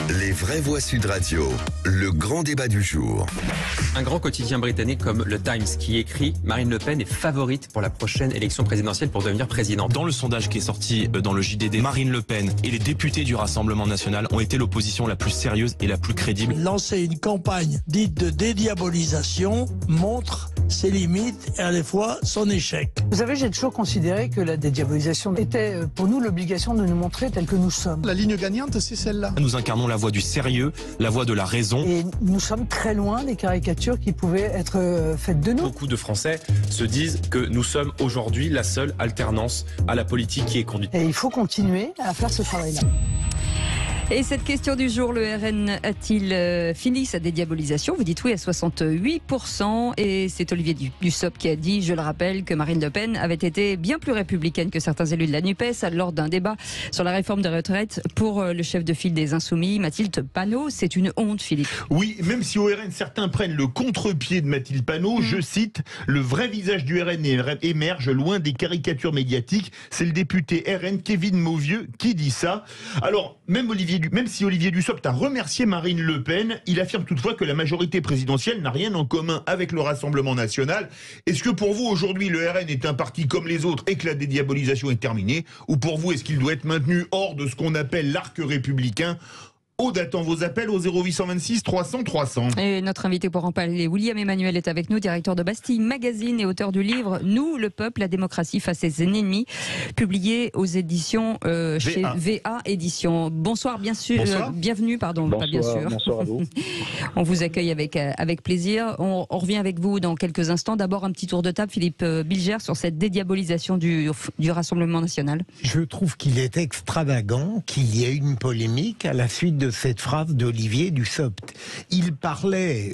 Les vraies voix Sud Radio, le grand débat du jour. Un grand quotidien britannique comme le Times qui écrit « Marine Le Pen est favorite pour la prochaine élection présidentielle pour devenir présidente ». Dans le sondage qui est sorti dans le JDD, Marine Le Pen et les députés du Rassemblement National ont été l'opposition la plus sérieuse et la plus crédible. Lancer une campagne dite de dédiabolisation montre ses limites et à la fois son échec. Vous savez, j'ai toujours considéré que la dédiabolisation était pour nous l'obligation de nous montrer tels que nous sommes. La ligne gagnante, c'est celle-là. Nous incarnons la voie du sérieux, la voie de la raison. Et nous sommes très loin des caricatures qui pouvaient être faites de nous. Beaucoup de Français se disent que nous sommes aujourd'hui la seule alternance à la politique qui est conduite. Et il faut continuer à faire ce travail-là. Et cette question du jour, le RN a-t-il fini sa dédiabolisation? Vous dites oui à 68%. Et c'est Olivier Dussopt qui a dit, je le rappelle, que Marine Le Pen avait été bien plus républicaine que certains élus de la NUPES lors d'un débat sur la réforme des retraites pour le chef de file des Insoumis, Mathilde Panot. C'est une honte, Philippe. Oui, même si au RN, certains prennent le contre-pied de Mathilde Panot, je cite, le vrai visage du RN émerge loin des caricatures médiatiques. C'est le député RN Kevin Mauvieux qui dit ça. Alors, même si Olivier Dussopt a remercié Marine Le Pen, il affirme toutefois que la majorité présidentielle n'a rien en commun avec le Rassemblement National. Est-ce que pour vous, aujourd'hui, le RN est un parti comme les autres et que la dédiabolisation est terminée? Ou pour vous, est-ce qu'il doit être maintenu hors de ce qu'on appelle l'arc républicain? Aude attend vos appels au 0826 300 300. Et notre invité pour en parler, William Emmanuel, est avec nous, directeur de Bastille Magazine et auteur du livre « Nous, le peuple, la démocratie face à ses ennemis », publié aux éditions chez VA Éditions. Bonsoir, bien sûr. Bonsoir. Bienvenue, pardon, bonsoir, pas bien sûr. Bonsoir à vous. On vous accueille avec plaisir. On revient avec vous dans quelques instants. D'abord, un petit tour de table, Philippe Bilger, sur cette dédiabolisation du Rassemblement National. Je trouve qu'il est extravagant qu'il y ait une polémique à la suite de cette phrase d'Olivier Dussopt. Il parlait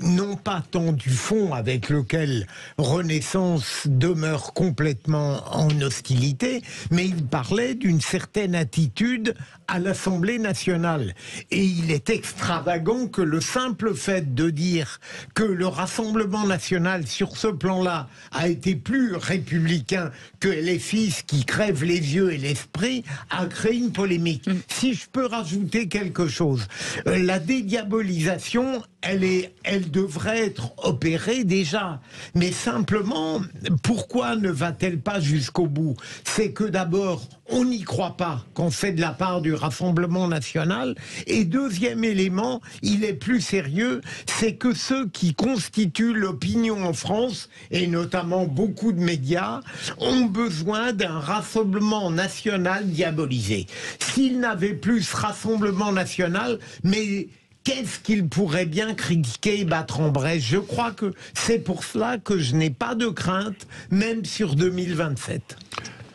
non pas tant du fond avec lequel Renaissance demeure complètement en hostilité, mais il parlait d'une certaine attitude à l'Assemblée nationale. Et il est extravagant que le simple fait de dire que le Rassemblement national, sur ce plan-là, a été plus républicain que les fils qui crèvent les yeux et l'esprit, a créé une polémique. Si je peux rajouter quelque chose, la dédiabolisation, elle devrait être opérée déjà. Mais simplement, pourquoi ne va-t-elle pas jusqu'au bout? C'est que d'abord, on n'y croit pas qu'on fait de la part du Rassemblement national. Et deuxième élément, il est plus sérieux, c'est que ceux qui constituent l'opinion en France, et notamment beaucoup de médias, ont besoin d'un Rassemblement national diabolisé. S'ils n'avaient plus ce Rassemblement national, mais qu'est-ce qu'il pourrait bien critiquer et battre en brèche? Je crois que c'est pour cela que je n'ai pas de crainte, même sur 2027.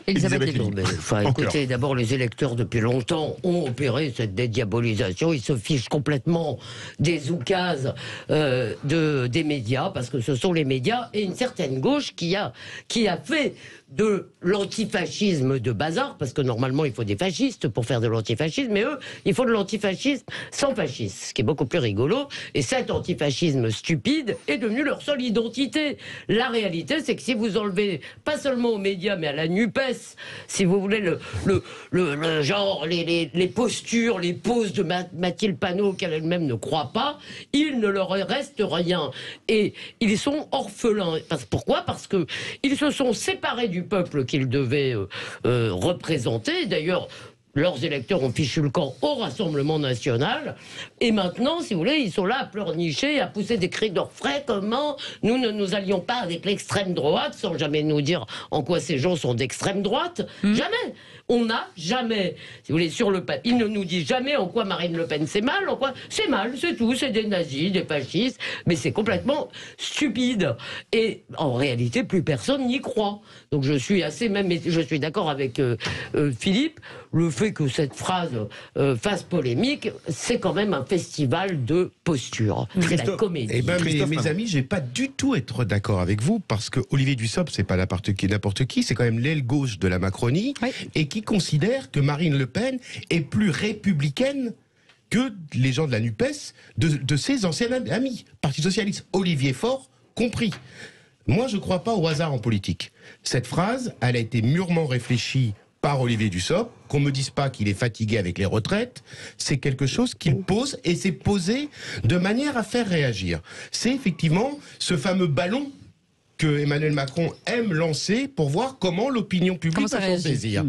Écoutez, d'abord, les électeurs depuis longtemps ont opéré cette dédiabolisation. Ils se fichent complètement des oukases des médias, parce que ce sont les médias et une certaine gauche qui a fait de l'antifascisme de bazar, parce que normalement il faut des fascistes pour faire de l'antifascisme, mais eux, il faut de l'antifascisme sans fascisme, ce qui est beaucoup plus rigolo. Et cet antifascisme stupide est devenu leur seule identité. La réalité, c'est que si vous enlevez, pas seulement aux médias, mais à la NUPES, si vous voulez, le genre, les postures, les poses de Mathilde Panot qu'elle elle-même ne croit pas, il ne leur reste rien. Et ils sont orphelins. Pourquoi? Parce que ils se sont séparés du peuple qu'ils devaient représenter. D'ailleurs, leurs électeurs ont fichu le camp au Rassemblement national. Et maintenant, si vous voulez, ils sont là à pleurnicher, à pousser des cris d'orfraie. Comment nous ne nous allions pas avec l'extrême droite, sans jamais nous dire en quoi ces gens sont d'extrême droite. Jamais. On n'a jamais, si vous voulez, sur le papier, il ne nous dit jamais en quoi Marine Le Pen c'est mal, en quoi c'est mal, c'est tout, c'est des nazis, des fascistes, mais c'est complètement stupide. Et en réalité, plus personne n'y croit. Donc je suis d'accord avec Philippe, le fait que cette phrase fasse polémique, c'est quand même un festival de posture. C'est la comédie. Eh ben, mes amis, je vais pas du tout être d'accord avec vous, parce que Olivier Dussopt, c'est pas n'importe qui, c'est quand même l'aile gauche de la Macronie, et qui considère que Marine Le Pen est plus républicaine que les gens de la NUPES, de ses anciens amis, Parti Socialiste, Olivier Faure compris. Moi, je ne crois pas au hasard en politique. Cette phrase, elle a été mûrement réfléchie par Olivier Dussopt, qu'on me dise pas qu'il est fatigué avec les retraites, c'est quelque chose qu'il pose, et c'est posé de manière à faire réagir. C'est effectivement ce fameux ballon que Emmanuel Macron aime lancer pour voir comment l'opinion publique va s'en saisir.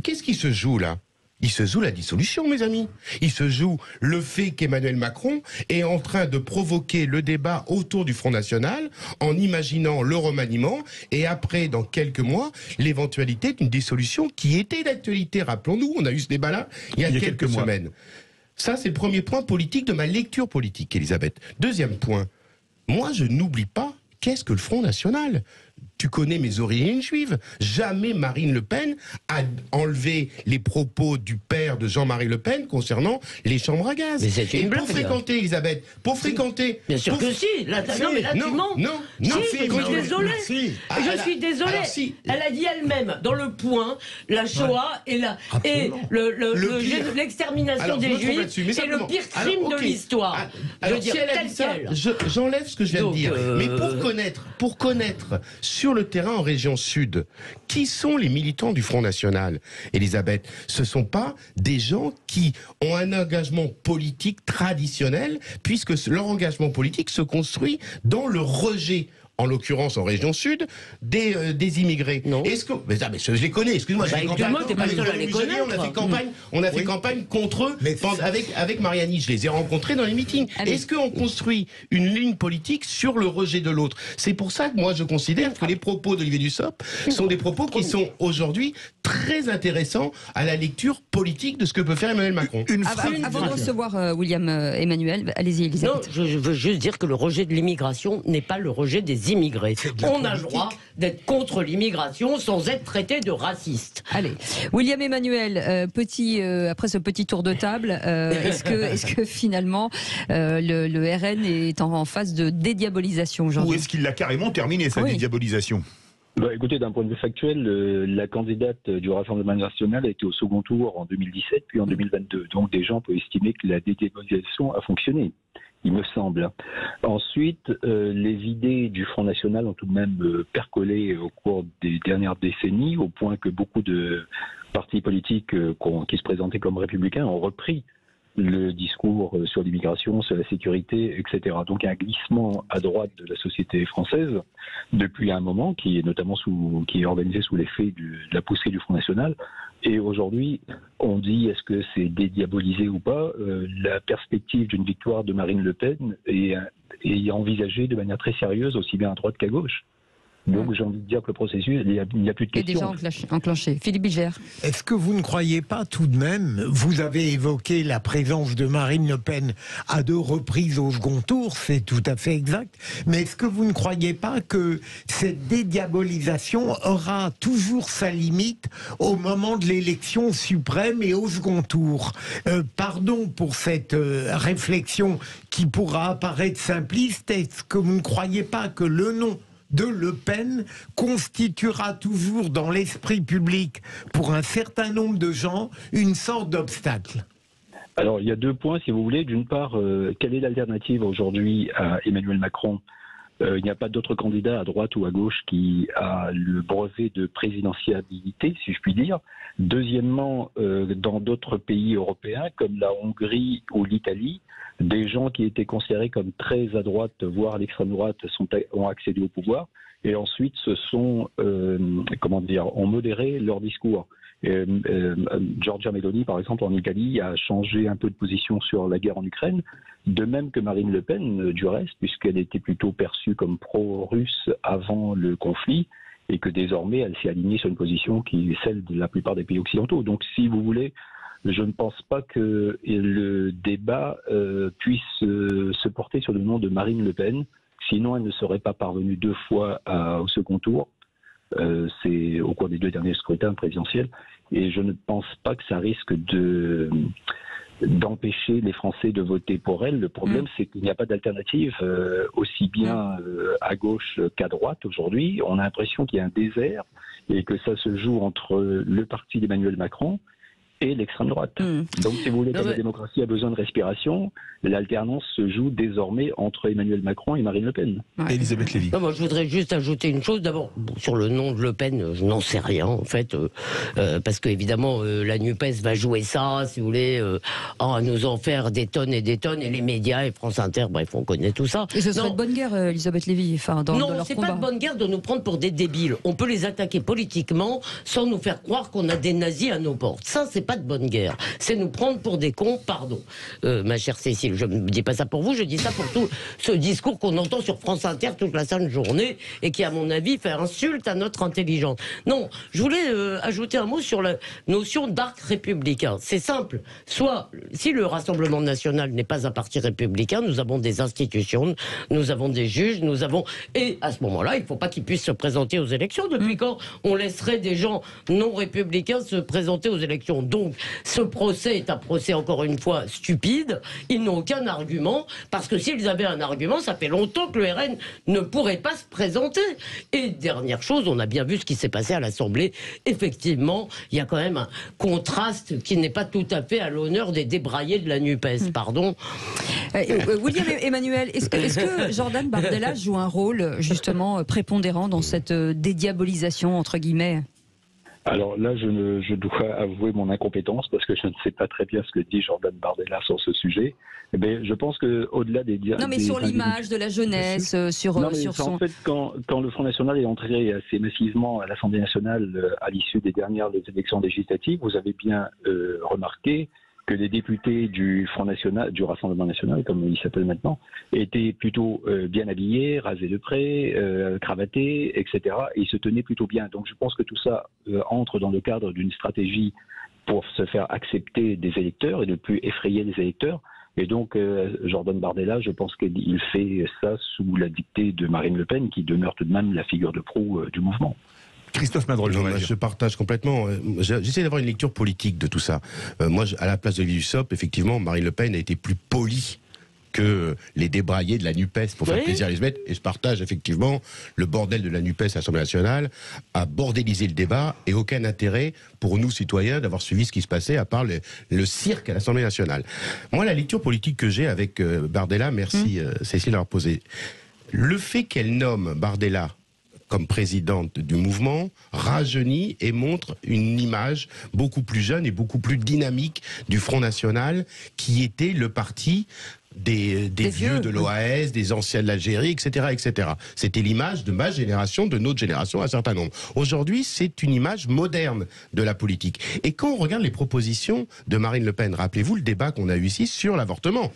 Qu'est-ce qui se joue là ? Il se joue la dissolution, mes amis. Il se joue le fait qu'Emmanuel Macron est en train de provoquer le débat autour du Front National en imaginant le remaniement et après, dans quelques mois, l'éventualité d'une dissolution qui était d'actualité. Rappelons-nous, on a eu ce débat-là il y a quelques semaines. Ça, c'est le premier point politique de ma lecture politique, Elisabeth. Deuxième point, moi, je n'oublie pas qu'est-ce que le Front National. Tu connais mes origines juives. Jamais Marine Le Pen a enlevé les propos du père de Jean-Marie Le Pen concernant les chambres à gaz. Mais c'est une blague. Pour fréquenter, Elisabeth, pour fréquenter... Bien sûr que si. Là, non, mais là, tu mens. Non, je suis désolé. Je suis désolé. Elle a dit elle-même, dans Le Point, la Shoah et l'extermination des Juifs, c'est le pire crime de l'histoire. Alors, si elle a dit ça, j'enlève ce que je viens de dire. Mais pour connaître sur le terrain en région sud, qui sont les militants du Front National, Elisabeth? Ce ne sont pas des gens qui ont un engagement politique traditionnel, puisque leur engagement politique se construit dans le rejet, en l'occurrence en région sud, des immigrés. Est-ce que... mais je les connais, excuse-moi, j'ai fait campagne. T'es pas le seul à les connaître. On a fait campagne contre eux avec Mariani. Je les ai rencontrés dans les meetings. Est-ce qu'on construit une ligne politique sur le rejet de l'autre? C'est pour ça que moi je considère que les propos d'Olivier Dussopt sont des propos qui sont aujourd'hui très intéressants à la lecture politique de ce que peut faire Emmanuel Macron. Avant de recevoir William Emmanuel, allez-y Elisabeth. Non, je veux juste dire que le rejet de l'immigration n'est pas le rejet des immigrés. On a le droit d'être contre l'immigration sans être traité de raciste. Allez, William Emmanuel, après ce petit tour de table, est-ce que finalement le RN est en phase de dédiabolisation aujourd'hui? Ou est-ce qu'il l'a carrément terminé, sa dédiabolisation? Écoutez, d'un point de vue factuel, la candidate du Rassemblement national a été au second tour en 2017 puis en 2022. Donc des gens peuvent estimer que la dédiabolisation a fonctionné, il me semble. Ensuite, les idées du Front National ont tout de même percolé au cours des dernières décennies, au point que beaucoup de partis politiques qui se présentaient comme républicains ont repris le discours sur l'immigration, sur la sécurité, etc. Donc il y a un glissement à droite de la société française depuis un moment, qui est organisé sous l'effet de la poussée du Front National. Et aujourd'hui, on dit, est-ce que c'est dédiabolisé ou pas? La perspective d'une victoire de Marine Le Pen est envisagée de manière très sérieuse, aussi bien à droite qu'à gauche. Donc j'ai envie de dire que le processus, il n'y a plus de questions. Est déjà enclenché. Philippe Bilger. Est-ce que vous ne croyez pas tout de même, vous avez évoqué la présence de Marine Le Pen à 2 reprises au second tour, c'est tout à fait exact, mais est-ce que vous ne croyez pas que cette dédiabolisation aura toujours sa limite au moment de l'élection suprême et au second tour? Pardon pour cette réflexion qui pourra apparaître simpliste, est-ce que vous ne croyez pas que le nom de Le Pen constituera toujours dans l'esprit public, pour un certain nombre de gens, une sorte d'obstacle? Alors, il y a 2 points, si vous voulez. D'une part, quelle est l'alternative aujourd'hui à Emmanuel Macron? Il n'y a pas d'autre candidat à droite ou à gauche qui a le brevet de présidentiabilité, si je puis dire. Deuxièmement, dans d'autres pays européens, comme la Hongrie ou l'Italie, des gens qui étaient considérés comme très à droite, voire à l'extrême droite, ont accédé au pouvoir et ensuite ont modéré leur discours. Giorgia Meloni, par exemple, en Italie, a changé un peu de position sur la guerre en Ukraine, de même que Marine Le Pen, du reste, puisqu'elle était plutôt perçue comme pro-russe avant le conflit, et que désormais, elle s'est alignée sur une position qui est celle de la plupart des pays occidentaux. Donc, si vous voulez, je ne pense pas que le débat puisse se porter sur le nom de Marine Le Pen, sinon elle ne serait pas parvenue 2 fois au second tour. C'est au cours des 2 derniers scrutins présidentiels, et je ne pense pas que ça risque d'empêcher les Français de voter pour elle. Le problème, c'est qu'il n'y a pas d'alternative aussi bien à gauche qu'à droite aujourd'hui. On a l'impression qu'il y a un désert et que ça se joue entre le parti d'Emmanuel Macron et l'extrême droite. Donc, si vous voulez, comme la démocratie a besoin de respiration, l'alternance se joue désormais entre Emmanuel Macron et Marine Le Pen. Elisabeth Lévy. Non, moi, je voudrais juste ajouter une chose. D'abord, sur le nom de Le Pen, je n'en sais rien, en fait, parce qu'évidemment, la NUPES va jouer ça, si vous voulez, à nous en faire des tonnes, et les médias, et France Inter, bref, on connaît tout ça. Et ce serait de bonne guerre, Elisabeth Lévy, enfin, dans leur combat. Non, c'est pas de bonne guerre de nous prendre pour des débiles. On peut les attaquer politiquement sans nous faire croire qu'on a des nazis à nos portes. Ça, c'est pas de bonne guerre. C'est nous prendre pour des cons, pardon. Ma chère Cécile, je ne dis pas ça pour vous, je dis ça pour tout ce discours qu'on entend sur France Inter toute la sainte journée et qui, à mon avis, fait insulte à notre intelligence. Non, je voulais ajouter un mot sur la notion d'arc républicain. C'est simple. Soit, si le Rassemblement national n'est pas un parti républicain, nous avons des institutions, nous avons des juges, et à ce moment-là, il ne faut pas qu'ils puissent se présenter aux élections. Depuis quand on laisserait des gens non républicains se présenter aux élections? Donc, ce procès est un procès, encore une fois, stupide. Ils n'ont aucun argument, parce que s'ils avaient un argument, ça fait longtemps que le RN ne pourrait pas se présenter. Et dernière chose, on a bien vu ce qui s'est passé à l'Assemblée. Effectivement, il y a quand même un contraste qui n'est pas tout à fait à l'honneur des débraillés de la NUPES, pardon. William Emmanuel, est-ce que Jordan Bardella joue un rôle, justement, prépondérant dans cette dédiabolisation, entre guillemets? Alors là, je dois avouer mon incompétence parce que je ne sais pas très bien ce que dit Jordan Bardella sur ce sujet. Mais je pense qu'au-delà des... Non, mais sur l'image de la jeunesse, sur son... En fait, quand le Front National est entré assez massivement à l'Assemblée nationale à l'issue des dernières élections législatives, vous avez bien remarqué que les députés du Front National, du Rassemblement National, comme il s'appelle maintenant, étaient plutôt bien habillés, rasés de près, cravatés, etc. Et ils se tenaient plutôt bien. Donc je pense que tout ça entre dans le cadre d'une stratégie pour se faire accepter des électeurs et de ne plus effrayer les électeurs. Et donc Jordan Bardella, je pense qu'il fait ça sous la dictée de Marine Le Pen, qui demeure tout de même la figure de proue du mouvement. Christophe Madrol, je partage complètement. J'essaie d'avoir une lecture politique de tout ça. Moi, à la place de Olivier Dussopt, effectivement, Marine Le Pen a été plus polie que les débraillés de la NUPES pour faire plaisir à Elisabeth. Et je partage effectivement le bordel de la NUPES à l'Assemblée nationale à bordéliser le débat et aucun intérêt pour nous citoyens d'avoir suivi ce qui se passait à part le cirque à l'Assemblée nationale. Moi, la lecture politique que j'ai avec Bardella, merci Cécile d'avoir posé. Le fait qu'elle nomme Bardella comme présidente du mouvement, rajeunit et montre une image beaucoup plus jeune et beaucoup plus dynamique du Front National, qui était le parti des vieux de l'OAS, des anciens de l'Algérie, etc., etc. C'était l'image de ma génération, de notre génération, un certain nombre. Aujourd'hui, c'est une image moderne de la politique. Et quand on regarde les propositions de Marine Le Pen, rappelez-vous le débat qu'on a eu ici sur l'avortement.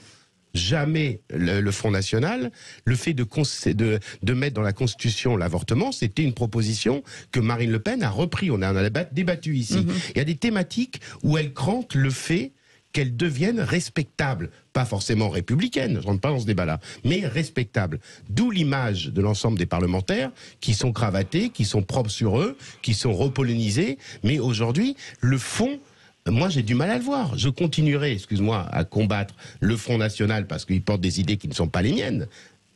Jamais le Front National, le fait de mettre dans la Constitution l'avortement, c'était une proposition que Marine Le Pen a repris. On en a débattu ici. Il y a des thématiques où elle crante le fait qu'elle devienne respectable. Pas forcément républicaine, je ne rentre pas dans ce débat-là, mais respectable. D'où l'image de l'ensemble des parlementaires qui sont cravatés, qui sont propres sur eux, qui sont repolonisés. Mais aujourd'hui, le fond... Moi, j'ai du mal à le voir. Je continuerai, excuse-moi, à combattre le Front National parce qu'il porte des idées qui ne sont pas les miennes.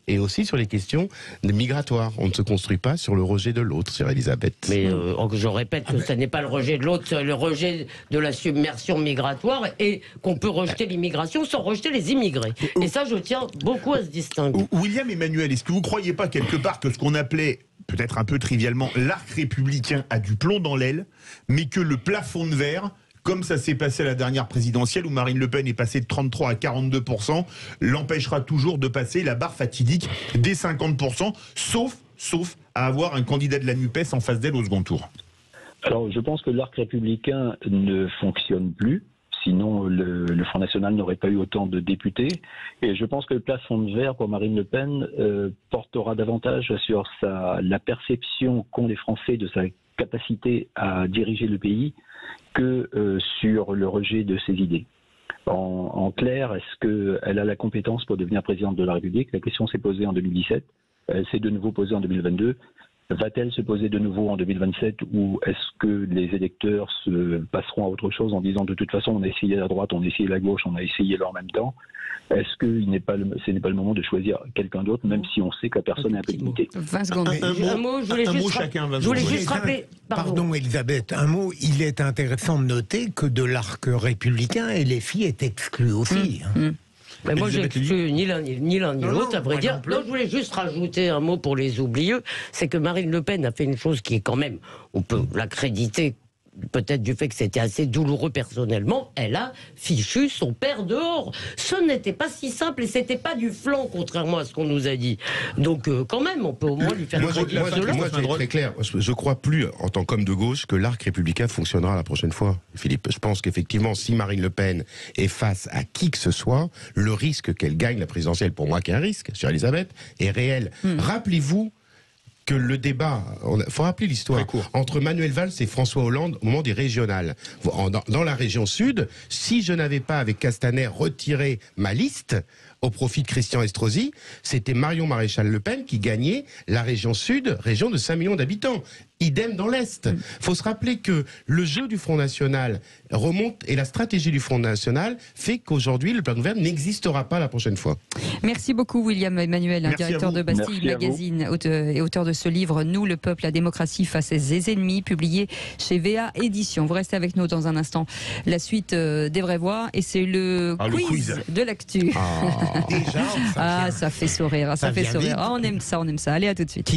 Et aussi sur les questions migratoires. On ne se construit pas sur le rejet de l'autre, chère Elisabeth. Mais je répète que ce n'est pas le rejet de l'autre, c'est le rejet de la submersion migratoire et qu'on peut rejeter l'immigration sans rejeter les immigrés. Et ça, je tiens beaucoup à se distinguer. William Emmanuel, est-ce que vous ne croyez pas quelque part que ce qu'on appelait, peut-être un peu trivialement, l'arc républicain a du plomb dans l'aile, mais que le plafond de verre, comme ça s'est passé à la dernière présidentielle où Marine Le Pen est passée de 33 à 42%, l'empêchera toujours de passer la barre fatidique des 50%, sauf à avoir un candidat de la NUPES en face d'elle au second tour. Alors, je pense que l'arc républicain ne fonctionne plus. Sinon, le Front National n'aurait pas eu autant de députés. Et je pense que le plafond de verre pour Marine Le Pen portera davantage sur la perception qu'ont les Français de sa capacité à diriger le pays que sur le rejet de ses idées. En clair, est-ce qu'elle a la compétence pour devenir présidente de la République? La question s'est posée en 2017, elle s'est de nouveau posée en 2022. Va-t-elle se poser de nouveau en 2027 ou est-ce que les électeurs se passeront à autre chose en disant de toute façon on a essayé la droite, on a essayé la gauche, on a essayé là en même temps? Est-ce que ce n'est pas le moment de choisir quelqu'un d'autre, même si on sait que la personne est un peu limitée? 20 secondes. Un mot, je voulais juste rappeler. Pardon Elisabeth, un mot. Il est intéressant de noter que de l'arc républicain, LFI est exclu aussi. Mais moi, j'ai exclu ni l'un ni l'autre, à vrai dire. Non, je voulais juste rajouter un mot pour les oublieux. C'est que Marine Le Pen a fait une chose qui est quand même, on peut l'accréditer peut-être du fait que c'était assez douloureux personnellement, elle a fichu son père dehors. Ce n'était pas si simple et c'était pas du flanc, contrairement à ce qu'on nous a dit. Donc quand même, on peut au moins lui faire crédit. Moi, c'est très clair. Je crois plus, en tant qu'homme de gauche, que l'arc républicain fonctionnera la prochaine fois, Philippe. Je pense qu'effectivement, si Marine Le Pen est face à qui que ce soit, le risque qu'elle gagne la présidentielle, pour moi qui est un risque, chère Elisabeth, est réel. Rappelez-vous que le débat, il faut rappeler l'histoire, entre Manuel Valls et François Hollande au moment des régionales. Dans la région sud, si je n'avais pas avec Castaner retiré ma liste au profit de Christian Estrosi, c'était Marion Maréchal Le Pen qui gagnait la région sud, région de 5 millions d'habitants. Idem dans l'Est. Il faut se rappeler que le jeu du Front National remonte et la stratégie du Front National fait qu'aujourd'hui, le plan de gouvernement n'existera pas la prochaine fois. Merci beaucoup William Emmanuel, directeur de Bastille Magazine et auteur de ce livre « Nous, le peuple, la démocratie face à ses ennemis », publié chez VA Éditions. Vous restez avec nous dans un instant. La suite des vraies voix et c'est le quiz de l'actu. Déjà, ça fait sourire, ça fait sourire. On aime ça. Allez, à tout de suite.